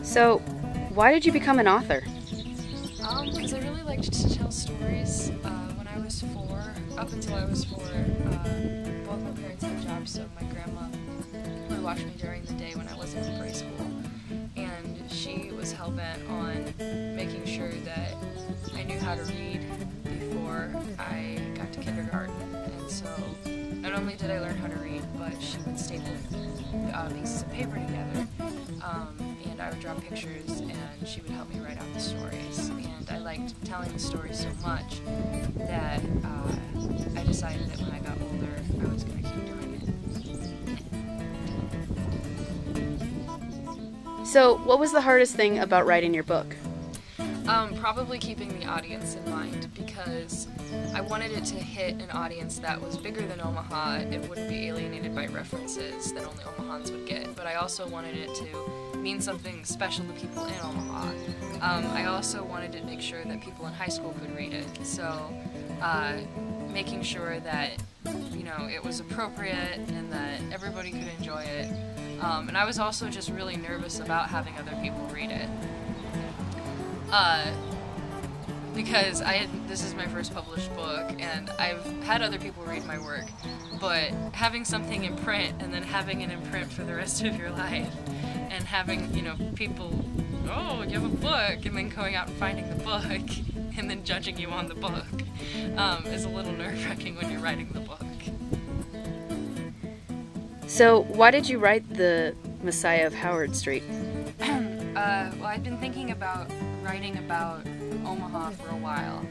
So, why did you become an author? Because I really liked to tell stories. When I was 4, up until I was 4, both my parents had jobs, so my grandma would watch me during the day when I wasn't in preschool. And she was hell-bent on making sure that I knew how to read before I got to kindergarten. And so not only did I learn how to read, but she would staple pieces of paper together, and I would draw pictures, and she would help me write out the stories. And I liked telling the stories so much that I decided that when I got older, I was going to keep doing it. So, what was the hardest thing about writing your book? Probably keeping the audience in mind, because I wanted it to hit an audience that was bigger than Omaha. It wouldn't be alienated by references that only Omahans would get, but I also wanted it to mean something special to people in Omaha. I also wanted to make sure that people in high school could read it, so making sure that, you know, it was appropriate and that everybody could enjoy it. And I was also just really nervous about having other people read it. Because this is my first published book, and I've had other people read my work, but having something in print and then having it in print for the rest of your life, and having, you know, people, oh, you have a book, and then going out and finding the book, and then judging you on the book, is a little nerve-wracking when you're writing the book. So, why did you write The Messiah of Howard Street? Well, I'd been thinking about writing about Omaha for a while,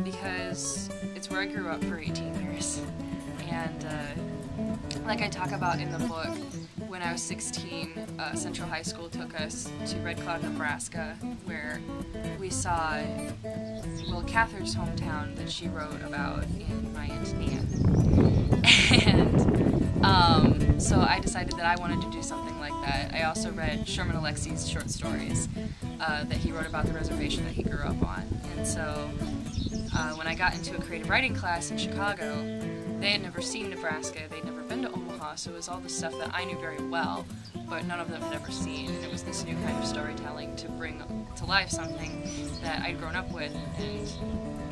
because it's where I grew up for 18 years. And like I talk about in the book, when I was 16, Central High School took us to Red Cloud, Nebraska, where we saw Will Cather's hometown that she wrote about in My Aunt Nan. And so I decided that I wanted to do something like that. I also read Sherman Alexie's short stories that he wrote about the reservation that he grew up on. And so when I got into a creative writing class in Chicago, they had never seen Nebraska, they'd never been to Omaha, so it was all the stuff that I knew very well, but none of them had ever seen. And it was this new kind of storytelling to bring to life something that I'd grown up with and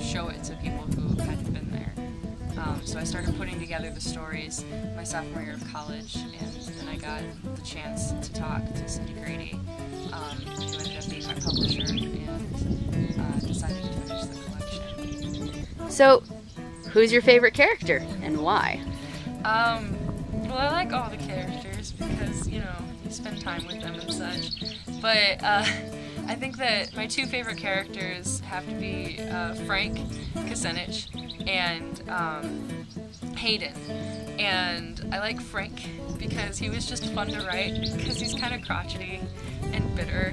show it to people who hadn't been there. So I started putting together the stories my sophomore year of college, and then I got the chance to talk to Cindy Grady, who ended up being my publisher, and decided to finish the collection. So, who's your favorite character, and why? Well, I like all the characters because, you know, you spend time with them and such, but I think that my two favorite characters have to be Frank Kucinich and Hayden. And I like Frank because he was just fun to write, because he's kind of crotchety and bitter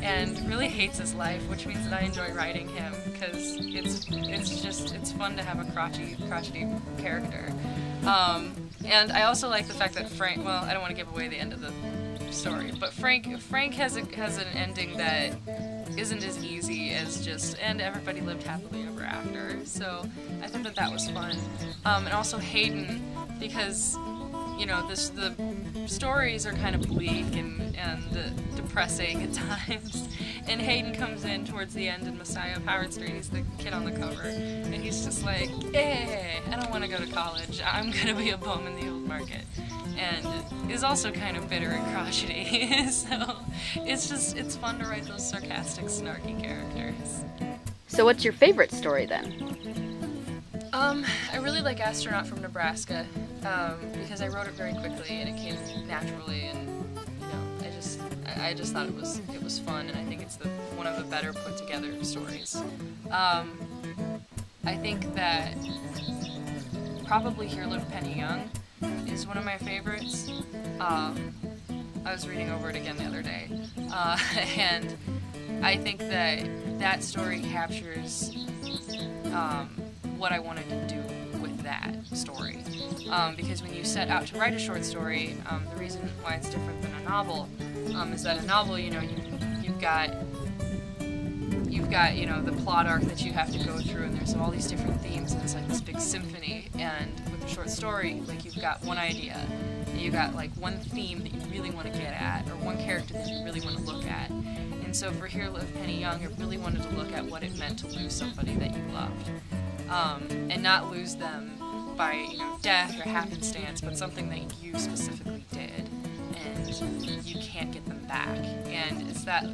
and really hates his life, which means that I enjoy writing him because it's fun to have a crotchety character. And I also like the fact that Frank, well, I don't want to give away the end of the story, but Frank has an ending that isn't as easy as just, and everybody lived happily ever after. So I thought that was fun. And also Hayden, because, you know, the stories are kind of bleak and depressing at times. And Hayden comes in towards the end in Messiah of Howard Street. He's the kid on the cover, and he's just like, "Hey, I don't want to go to college. I'm gonna be a bum in the old market." And is also kind of bitter and crotchety. So it's fun to write those sarcastic, snarky characters. So, what's your favorite story then? I really like Astronaut from Nebraska, because I wrote it very quickly and it came naturally, and you know, I just thought it was fun, and I think it's one of the better put together stories. I think that probably Here Lived Penny Young is one of my favorites. I was reading over it again the other day, and I think that story captures what I wanted to do with that story. Because when you set out to write a short story, the reason why it's different than a novel is that a novel, you know, you've got you know, the plot arc that you have to go through, and there's all these different themes, and it's like this big symphony. And with a short story, like, you've got one idea, You got like one theme that you really want to get at, or one character that you really want to look at. And so for Here Lived Penny Young, I really wanted to look at what it meant to lose somebody that you loved, and not lose them by death or happenstance, but something that you specifically did, and you can't get them back. And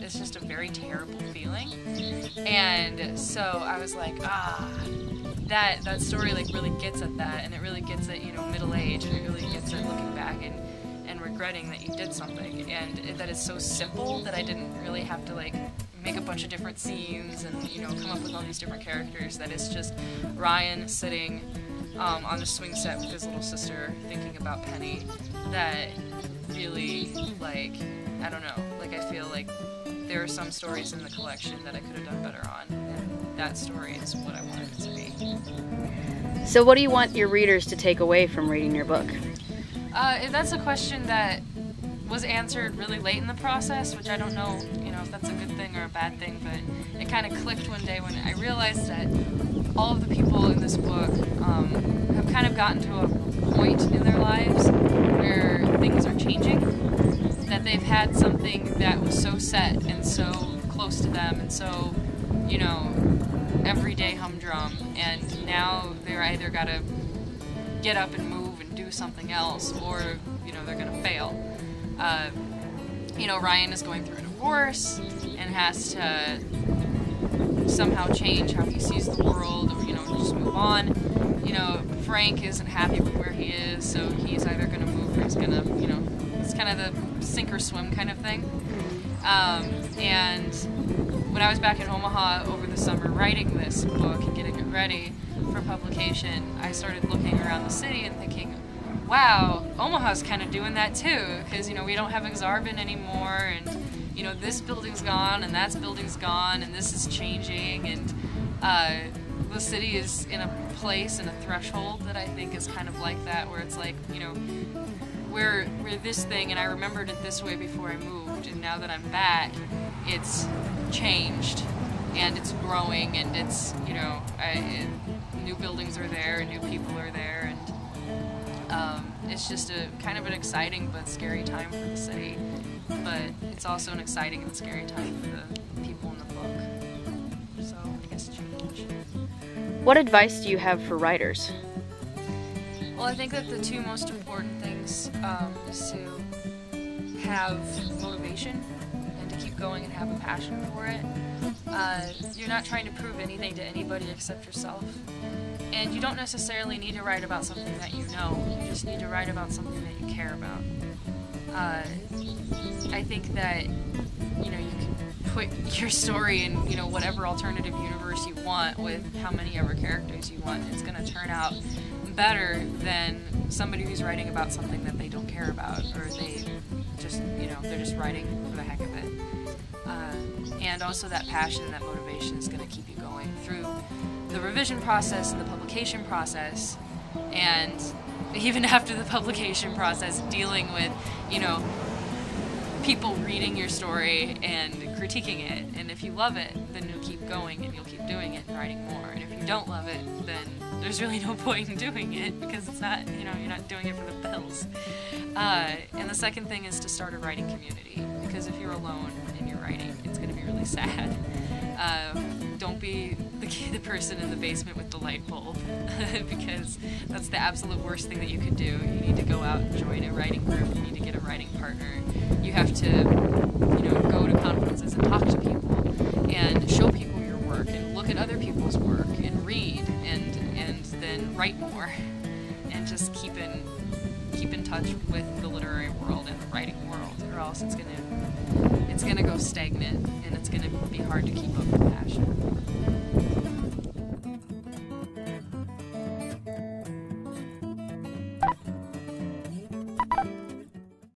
it's just a very terrible feeling. And so I was like, that story like really gets at that, and it really gets at middle age, and it really gets at looking back and regretting that you did something, and that is so simple that I didn't really have to like make a bunch of different scenes and come up with all these different characters. That it's just Ryan sitting on the swing set with his little sister thinking about Penny. That really, like, I don't know, like I feel like there are some stories in the collection that I could have done better on, and that story is what I wanted it to be. So what do you want your readers to take away from reading your book? That's a question that was answered really late in the process, which I don't know, if that's a good thing or a bad thing, but it kind of clicked one day when I realized that all of the people in this book have kind of gotten to a point in their lives where things are changing, that they've had something that was so set and so close to them and so, everyday humdrum, and now they're either got to get up and move and do something else, or they're gonna fail. Ryan is going through a divorce and has to somehow change how he sees the world, or just move on. Frank isn't happy with where he is, so he's either gonna move or he's gonna, it's kind of the sink or swim kind of thing. And when I was back in Omaha over the summer writing this book and getting it ready for publication, I started looking around the city and thinking, wow, Omaha's kind of doing that too, because we don't have Exarban anymore, and this building's gone and that building's gone, and this is changing, and the city is in a place and a threshold that I think is kind of like that, where it's like, we're this thing, and I remembered it this way before I moved, and now that I'm back, it's changed and it's growing, and it's new buildings are there and new people are there, and it's just a kind of an exciting but scary time for the city, but it's also an exciting and scary time for the people in the book. So I guess change. What advice do you have for writers? Well, I think that the two most important things is to have motivation and to keep going and have a passion for it. You're not trying to prove anything to anybody except yourself. And you don't necessarily need to write about something that you know. You just need to write about something that you care about. I think that, you can put your story in, whatever alternative universe you want with how many ever characters you want. It's going to turn out better than somebody who's writing about something that they don't care about, or they just, they're just writing for the heck of it. And also that passion and that motivation is going to keep you going through the revision process and the publication process, and even after the publication process, dealing with, people reading your story and critiquing it. And if you love it, then you'll keep going and you'll keep doing it and writing more. And if you don't love it, then there's really no point in doing it, because it's not, you're not doing it for the bills. And the second thing is to start a writing community, because if you're alone and you're writing, it's going to be really sad. Don't be the person in the basement with the light bulb, because that's the absolute worst thing that you could do. You need to go out and join a writing group. You need to get a writing partner. You have to, go to conferences and talk to people and show people your work and look at other people's work and read and then write more, and just keep in touch with the literary world and the writing world, or else it's gonna go stagnant, and it's gonna be hard to keep up with passion.